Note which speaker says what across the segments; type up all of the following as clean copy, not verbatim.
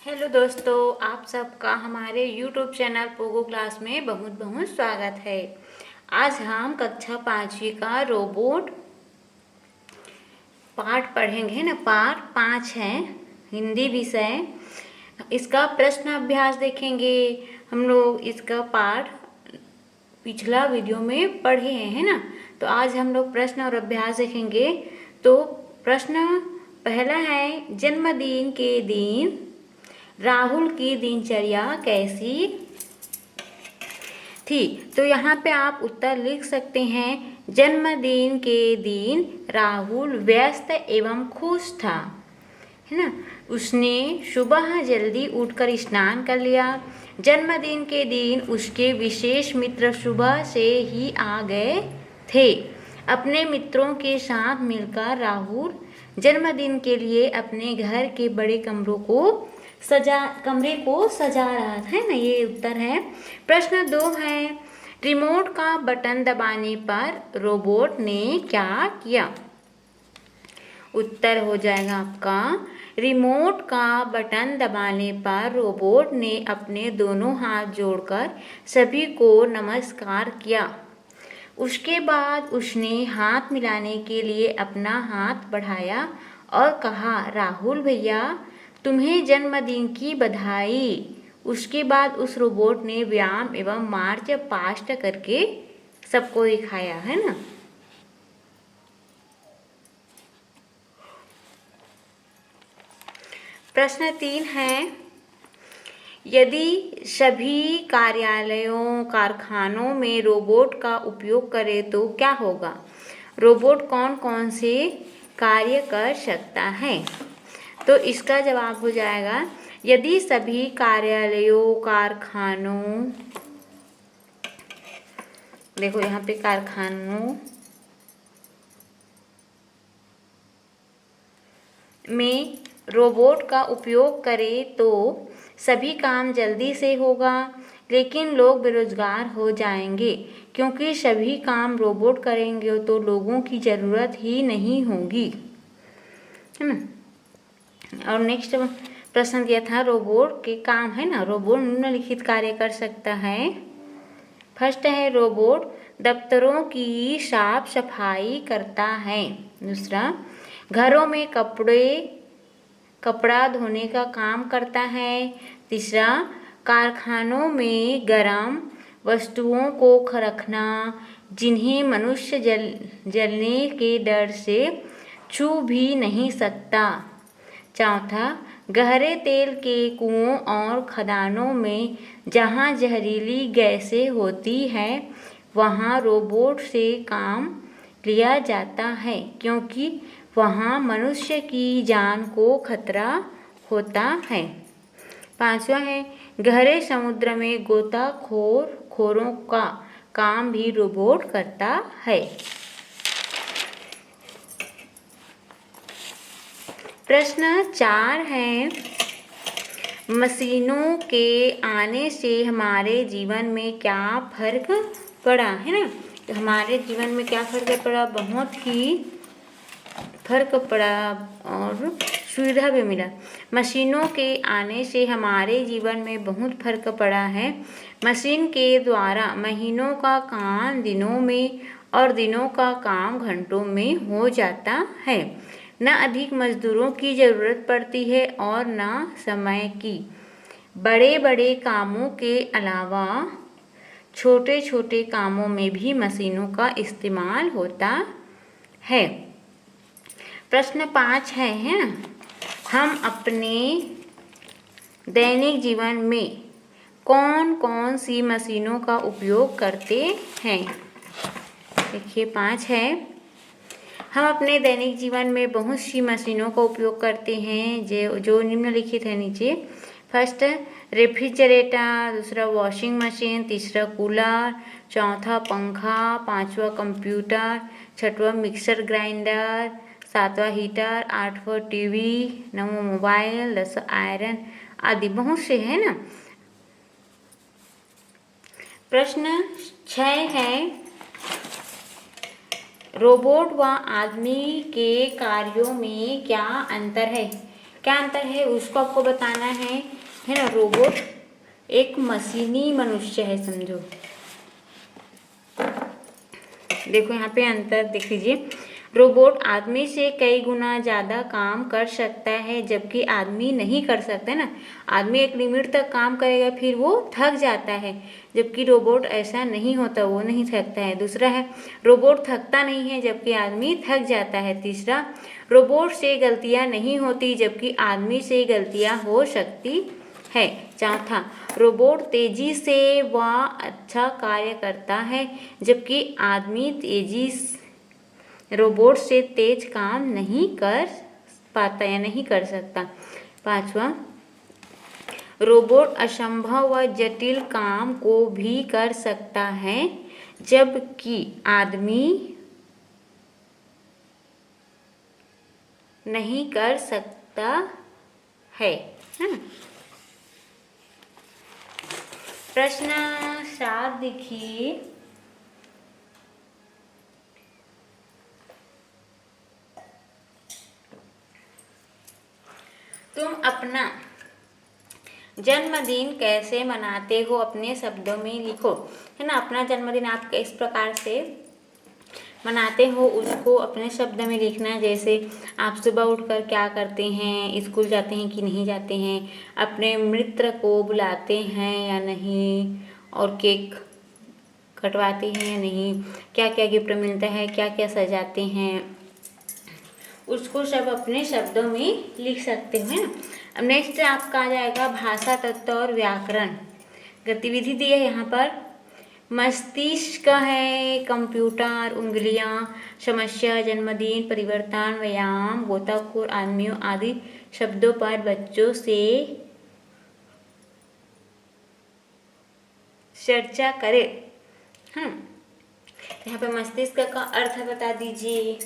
Speaker 1: Hello दोस्तों, आप सबका हमारे यूट्यूब चैनल पोगो क्लास में बहुत बहुत स्वागत है। आज हम कक्षा 5वीं का रोबोट पाठ पढ़ेंगे ना। पाठ 5 है, हिंदी विषय। इसका प्रश्न अभ्यास देखेंगे। हम लोग इसका पाठ पिछला वीडियो में पढ़े हैं ना, तो आज हम लोग प्रश्न और अभ्यास देखेंगे। तो प्रश्न पहला है, जन्मदिन के दिन राहुल की दिनचर्या कैसी थी। तो यहाँ पे आप उत्तर लिख सकते हैं। जन्मदिन के दिन राहुल व्यस्त एवं खुश था, है ना। उसने सुबह जल्दी उठकर स्नान कर लिया। जन्मदिन के दिन उसके विशेष मित्र सुबह से ही आ गए थे। अपने मित्रों के साथ मिलकर राहुल जन्मदिन के लिए अपने घर के बड़े कमरे को सजा रहा है ना। ये उत्तर है। प्रश्न 2 है, रिमोट का बटन दबाने पर रोबोट ने क्या किया। उत्तर हो जाएगा आपका, रिमोट का बटन दबाने पर रोबोट ने अपने दोनों हाथ जोड़कर सभी को नमस्कार किया। उसके बाद उसने हाथ मिलाने के लिए अपना हाथ बढ़ाया और कहा, राहुल भैया तुम्हें जन्मदिन की बधाई। उसके बाद उस रोबोट ने व्यायाम एवं मार्च पास्ट करके सबको दिखाया, है ना। प्रश्न 3 है, यदि सभी कार्यालयों कारखानों में रोबोट का उपयोग करें तो क्या होगा। रोबोट कौन कौन से कार्य कर सकता है। तो इसका जवाब हो जाएगा, यदि सभी कार्यालयों कारखानों, देखो यहाँ पे कारखानों में रोबोट का उपयोग करें तो सभी काम जल्दी से होगा, लेकिन लोग बेरोजगार हो जाएंगे, क्योंकि सभी काम रोबोट करेंगे तो लोगों की ज़रूरत ही नहीं होगी, है ना। और नेक्स्ट प्रश्न दिया था, रोबोट के काम है ना। रोबोट निम्नलिखित कार्य कर सकता है। फर्स्ट है, रोबोट दफ्तरों की साफ सफाई करता है। दूसरा, घरों में कपड़ा धोने का काम करता है। तीसरा, कारखानों में गर्म वस्तुओं को रखना जिन्हें मनुष्य जलने के डर से छू भी नहीं सकता। चौथा, गहरे तेल के कुओं और खदानों में जहां जहरीली गैसें होती है वहां रोबोट से काम लिया जाता है, क्योंकि वहां मनुष्य की जान को खतरा होता है। पांचवा है, गहरे समुद्र में गोताखोरों का काम भी रोबोट करता है। प्रश्न 4 है, मशीनों के आने से हमारे जीवन में क्या फर्क पड़ा, है ना। तो हमारे जीवन में क्या फर्क पड़ा, बहुत ही फर्क पड़ा और सुविधा भी मिला। मशीनों के आने से हमारे जीवन में बहुत फर्क पड़ा है। मशीन के द्वारा महीनों का काम दिनों में और दिनों का काम घंटों में हो जाता है। न अधिक मजदूरों की ज़रूरत पड़ती है और न समय की। बड़े बड़े कामों के अलावा छोटे छोटे कामों में भी मशीनों का इस्तेमाल होता है। प्रश्न 5 है ना, हम अपने दैनिक जीवन में कौन कौन सी मशीनों का उपयोग करते हैं। देखिए 5 है, हम अपने दैनिक जीवन में बहुत सी मशीनों का उपयोग करते हैं जो निम्नलिखित है नीचे। First, refrigerator. दूसरा, वॉशिंग मशीन। तीसरा, कूलर। चौथा, पंखा। पांचवा, कंप्यूटर। छठवां, मिक्सर ग्राइंडर। सातवां, हीटर। आठवां, टीवी। नौवां, मोबाइल। 10वां, आयरन आदि बहुत से है ना। प्रश्न 6 है, रोबोट व आदमी के कार्यों में क्या अंतर है। क्या अंतर है उसको आपको बताना है ना। रोबोट एक मशीनी मनुष्य है, समझो। देखो यहाँ पे अंतर देख लीजिए। रोबोट आदमी से कई गुना ज़्यादा काम कर सकता है, जबकि आदमी नहीं कर सकता ना। आदमी एक लिमिट तक काम करेगा, फिर वो थक जाता है, जबकि रोबोट ऐसा नहीं होता, वो नहीं थकता है। दूसरा है, रोबोट थकता नहीं है, जबकि आदमी थक जाता है। तीसरा, रोबोट से गलतियाँ नहीं होती, जबकि आदमी से गलतियाँ हो सकती है। चौथा, रोबोट तेजी से व अच्छा कार्य करता है, जबकि आदमी रोबोट से तेज काम नहीं कर पाता या नहीं कर सकता। पांचवा, रोबोट असंभव व जटिल काम को भी कर सकता है, जबकि आदमी नहीं कर सकता है ना। प्रश्न 7 देखिए। तुम अपना जन्मदिन कैसे मनाते हो, अपने शब्दों में लिखो, है ना। अपना जन्मदिन आप किस प्रकार से मनाते हो उसको अपने शब्द में लिखना। जैसे आप सुबह उठकर क्या करते हैं, स्कूल जाते हैं कि नहीं जाते हैं, अपने मित्र को बुलाते हैं या नहीं, और केक कटवाते हैं या नहीं, क्या क्या गिफ्ट मिलता है, क्या क्या सजाते हैं, उसको सब अपने शब्दों में लिख सकते हो, है ना। अब नेक्स्ट आपका आ जाएगा भाषा तत्व और व्याकरण। गतिविधि दी है यहाँ पर। मस्तिष्क है, कंप्यूटर, उंगलियां, समस्या, जन्मदिन, परिवर्तन, व्यायाम, गोताखोर, आदमियों आदि शब्दों पर बच्चों से चर्चा करें। यहाँ पे मस्तिष्क का अर्थ बता दीजिए।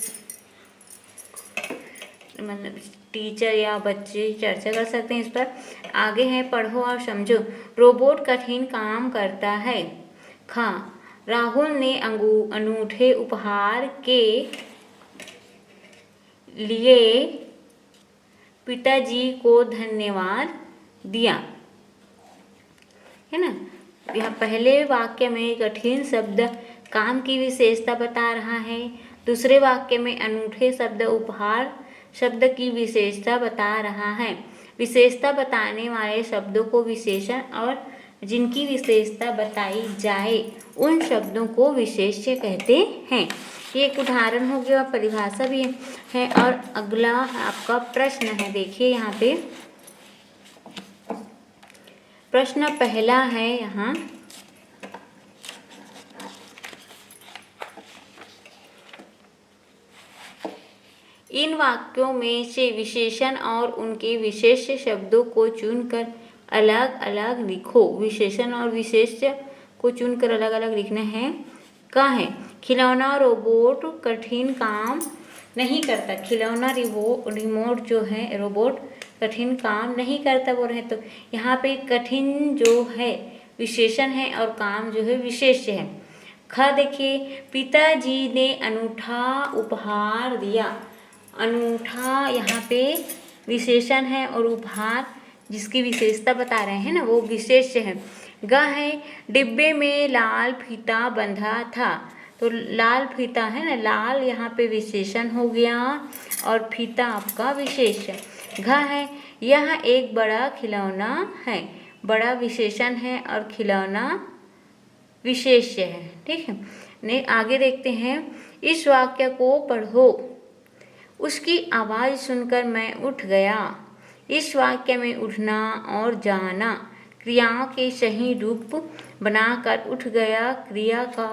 Speaker 1: मतलब टीचर या बच्चे चर्चा कर सकते हैं इस पर। आगे है पढ़ो और समझो। रोबोट कठिन काम करता है। खा, राहुल ने अनूठे उपहार के लिए पिताजी को धन्यवाद दिया, है ना। यहाँ पहले वाक्य में कठिन शब्द काम की विशेषता बता रहा है। दूसरे वाक्य में अनूठे शब्द उपहार शब्द की विशेषता बता रहा है। विशेषता बताने वाले शब्दों को विशेषण और जिनकी विशेषता बताई जाए उन शब्दों को विशेष्य कहते हैं। ये एक उदाहरण हो गया, परिभाषा भी है। और अगला आपका प्रश्न है। देखिए यहाँ पे प्रश्न पहला है यहाँ, इन वाक्यों में से विशेषण और उनके विशेष्य शब्दों को चुनकर अलग अलग लिखो। विशेषण और विशेष्य को चुनकर अलग अलग लिखना है। कहाँ है? खिलौना रोबोट कठिन काम नहीं करता। खिलौना रिमोट जो है रोबोट कठिन काम नहीं करता बोल रहे। तो यहाँ पे कठिन जो है विशेषण है और काम जो है विशेष्य है। ख देखिए, पिताजी ने अनूठा उपहार दिया। अनूठा यहाँ पे विशेषण है और उपहार जिसकी विशेषता बता रहे हैं ना वो विशेष्य है। ग है, डिब्बे में लाल फीता बंधा था। तो लाल फीता है ना, लाल यहाँ पे विशेषण हो गया और फीता आपका विशेष्य। घ है, यह एक बड़ा खिलौना है। बड़ा विशेषण है और खिलौना विशेष्य है। ठीक है, ने आगे देखते हैं। इस वाक्य को पढ़ो। उसकी आवाज़ सुनकर मैं उठ गया। इस वाक्य में उठना और जाना क्रियाओं के सही रूप बनाकर उठ गया क्रिया का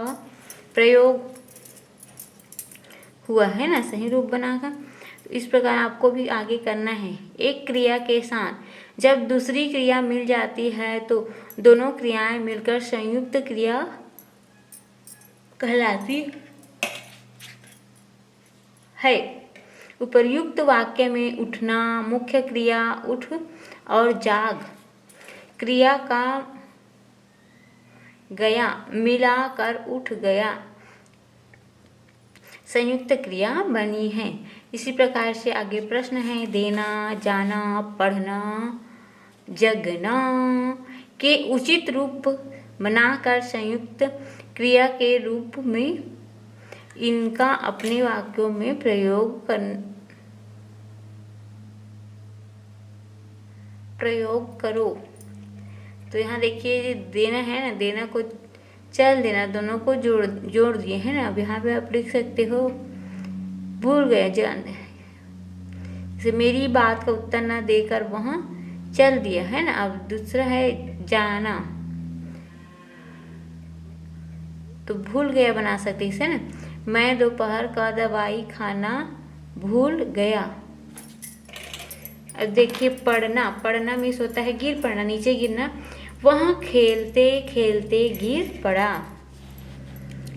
Speaker 1: प्रयोग हुआ है ना, सही रूप बनाकर। तो इस प्रकार आपको भी आगे करना है। एक क्रिया के साथ जब दूसरी क्रिया मिल जाती है तो दोनों क्रियाएं मिलकर संयुक्त क्रिया कहलाती है। उपर्युक्त वाक्य में उठना मुख्य क्रिया उठ और जाग क्रिया का गया मिलाकर उठ गया। संयुक्त क्रिया बनी है। इसी प्रकार से आगे प्रश्न है, देना, जाना, पढ़ना, जगना के उचित रूप बनाकर संयुक्त क्रिया के रूप में इनका अपने वाक्यों में प्रयोग करो। तो यहाँ देखिए देना है ना, देना को चल देना, दोनों को जोड़ दिए है ना। अब यहाँ पे आप लिख सकते हो भूल गए जैसे मेरी बात का उत्तर ना देकर वहाँ चल दिया है ना। अब दूसरा है जाना, तो भूल गया बना सकते इसे ना। मैं दोपहर का दवाई खाना भूल गया। अब देखिए पढ़ना, पढ़ना मीन्स होता है गिर पड़ना, नीचे गिरना। वह खेलते खेलते गिर पड़ा।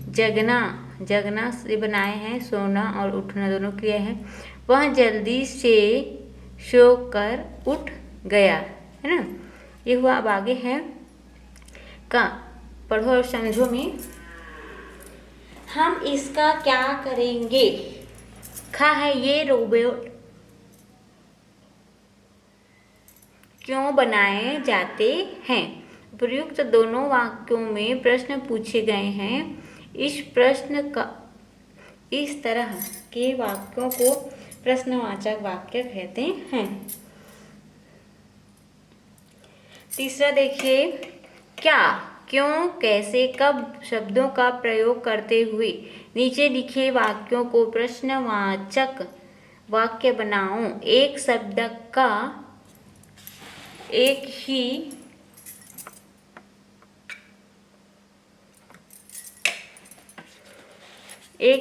Speaker 1: जगना, जगना से बनाए हैं सोना और उठना दोनों क्रिया है। वह जल्दी से सो कर उठ गया, है ना। ये हुआ। अब आगे है का, पढ़ो और समझो में। हम इसका क्या करेंगे। खा है ये रोबोट क्यों बनाए जाते हैं। प्रयुक्त दोनों वाक्यों में प्रश्न पूछे गए हैं। इस तरह के वाक्यों को प्रश्नवाचक वाक्य कहते हैं। तीसरा देखिए, क्या, क्यों, कैसे, कब शब्दों का प्रयोग करते हुए नीचे लिखे वाक्यों को प्रश्नवाचक वाक्य बनाओ। एक शब्द का एक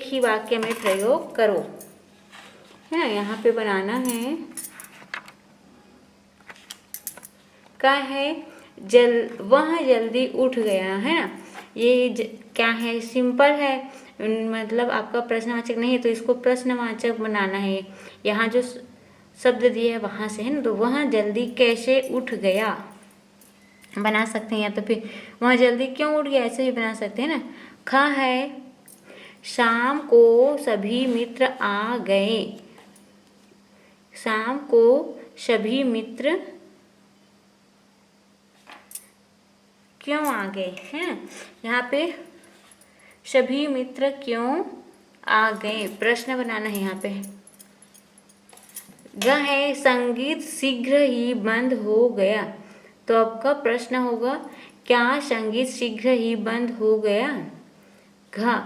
Speaker 1: ही वाक्य में प्रयोग करो, है ना। यहाँ पे बनाना है क्या है, वह जल्दी उठ गया, है ना। ये क्या है, सिंपल है, मतलब आपका प्रश्नवाचक नहीं है तो इसको प्रश्नवाचक बनाना है। यहाँ जो शब्द दिया है वहाँ से, है ना। तो वह जल्दी कैसे उठ गया बना सकते हैं, या तो फिर वह जल्दी क्यों उठ गया ऐसे भी बना सकते हैं ना। खा है शाम को सभी मित्र आ गए। शाम को सभी मित्र क्यों आ गए, हैं। यहाँ पे सभी मित्र क्यों आ गए प्रश्न बनाना है यहाँ पे। ग है संगीत शीघ्र ही बंद हो गया। तो आपका प्रश्न होगा, क्या संगीत शीघ्र ही बंद हो गया। घ,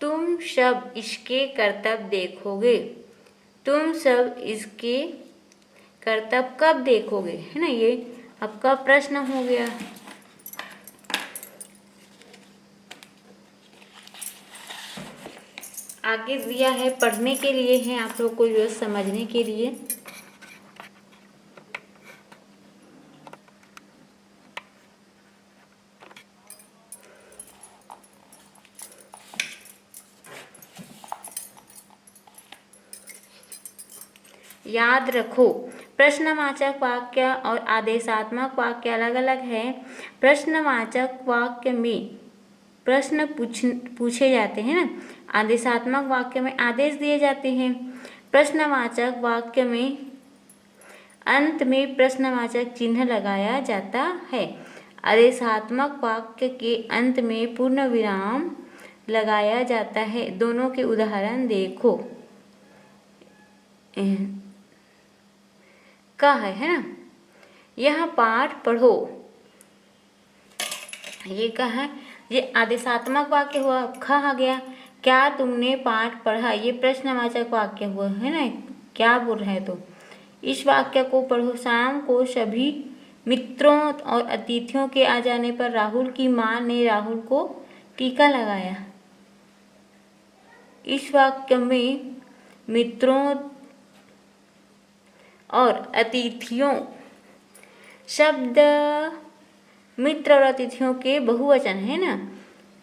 Speaker 1: तुम सब इसके करतब देखोगे। तुम सब इसके करतब कब देखोगे, है ना। ये आपका प्रश्न हो गया। आगे दिया है पढ़ने के लिए, है आप लोग को जो समझने के लिए। याद रखो, प्रश्नवाचक वाक्य और आदेशात्मक वाक्य अलग अलग है। प्रश्नवाचक वाक्य में प्रश्न पूछे जाते हैं ना। आदेशात्मक वाक्य में आदेश दिए जाते हैं। प्रश्नवाचक वाक्य में अंत में प्रश्नवाचक चिन्ह लगाया जाता है। आदेशात्मक वाक्य के अंत में पूर्ण विराम लगाया जाता है। दोनों के उदाहरण देखो। का है ना। यह पाठ पढ़ो, ये का है, ये आदेशात्मक वाक्य हुआ। ख आ गया, क्या तुमने पाठ पढ़ा, ये प्रश्नवाचक वाक्य हुआ, है ना। क्या बोल रहे हैं, तो इस वाक्य को पढ़ो। शाम को सभी मित्रों और अतिथियों के आ जाने पर राहुल की माँ ने राहुल को टीका लगाया। इस वाक्य में मित्रों और अतिथियों शब्द मित्र और अतिथियों के बहुवचन है ना,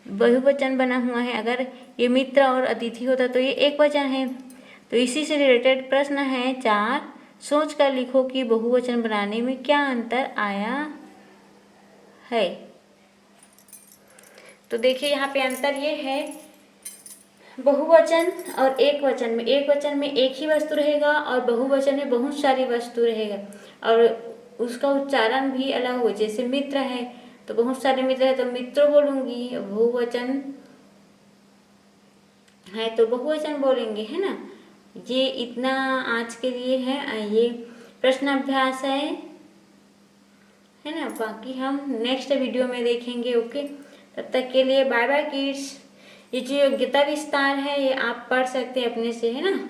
Speaker 1: बहुवचन बना हुआ है। अगर ये मित्र और अतिथि होता तो ये एक वचन है। तो इसी से रिलेटेड प्रश्न है 4। सोच कर लिखो कि बहुवचन बनाने में क्या अंतर आया है। तो देखिए यहाँ पे अंतर ये है बहुवचन और एकवचन में। एकवचन में एक ही वस्तु रहेगा और बहुवचन में बहुत सारी वस्तु रहेगा और उसका उच्चारण भी अलग हो। जैसे मित्र है तो बहुत सारे मित्र है तो मित्र बोलूंगी, बहुवचन है तो बहुवचन बोलेंगे, है ना। ये इतना आज के लिए है, ये प्रश्न अभ्यास है ना। बाकी हम नेक्स्ट वीडियो में देखेंगे। ओके, तब तक के लिए बाय बाय किड्स। ये जो योग्यता विस्तार है ये आप पढ़ सकते हैं अपने से, है ना।